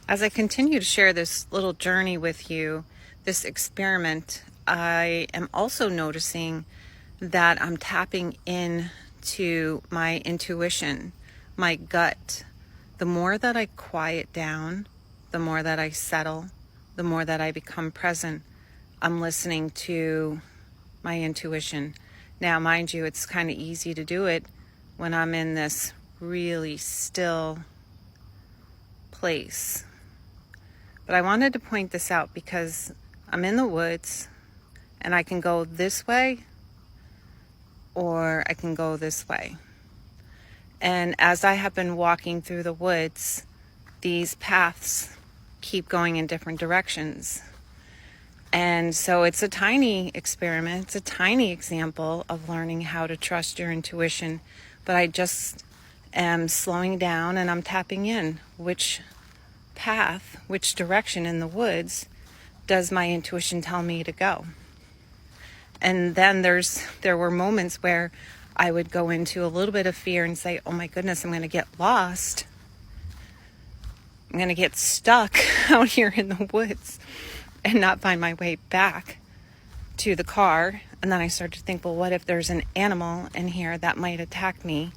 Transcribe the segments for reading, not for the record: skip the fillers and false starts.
As I continue to share this little journey with you, this experiment, I am also noticing that I'm tapping in to my intuition, my gut. The more that I quiet down, the more that I settle, the more that I become present, I'm listening to my intuition. Now, mind you, it's kind of easy to do it when I'm in this really still place. But I wanted to point this out because I'm in the woods and I can go this way or I can go this way. And as I have been walking through the woods, these paths keep going in different directions. And so it's a tiny experiment, it's a tiny example of learning how to trust your intuition. But I just am slowing down and I'm tapping in which path, which direction in the woods does my intuition tell me to go. And then there were moments where I would go into a little bit of fear and say, oh my goodness, I'm going to get lost. I'm going to get stuck out here in the woods and not find my way back to the car. And then I started to think, well, what if there's an animal in here that might attack me?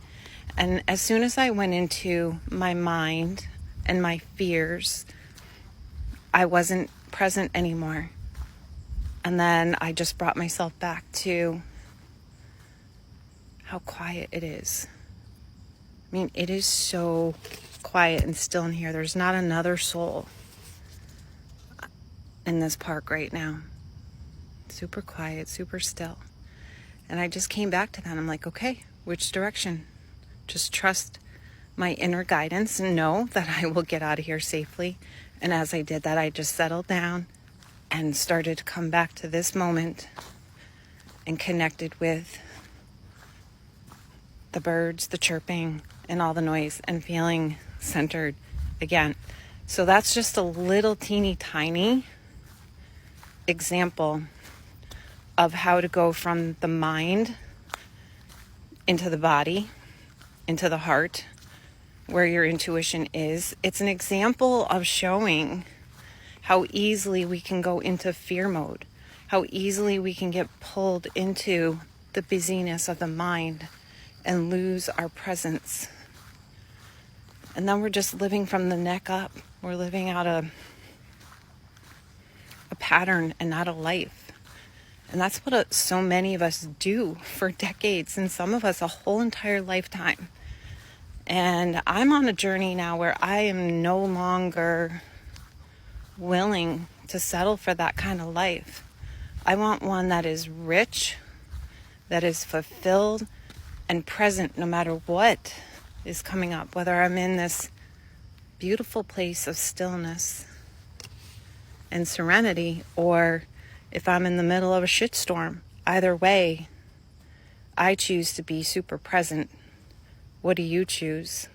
And as soon as I went into my mind and my fears, I wasn't present anymore. And then I just brought myself back to how quiet it is. I mean, it is so quiet and still in here. There's not another soul in this park right now. Super quiet, super still. And I just came back to that. I'm like, okay, which direction? Just trust my inner guidance and know that I will get out of here safely. And as I did that, I just settled down and started to come back to this moment and connected with the birds, the chirping, and all the noise, and feeling centered again. So that's just a little teeny tiny example of how to go from the mind into the body, into the heart, where your intuition is. It's an example of showing how easily we can go into fear mode, how easily we can get pulled into the busyness of the mind and lose our presence. And then we're just living from the neck up. We're living out a pattern and not a life. And that's what so many of us do for decades, and some of us a whole entire lifetime. And I'm on a journey now where I am no longer willing to settle for that kind of life. I want one that is rich, that is fulfilled and present no matter what is coming up, whether I'm in this beautiful place of stillness and serenity or if I'm in the middle of a shitstorm. Either way, I choose to be super present. What do you choose?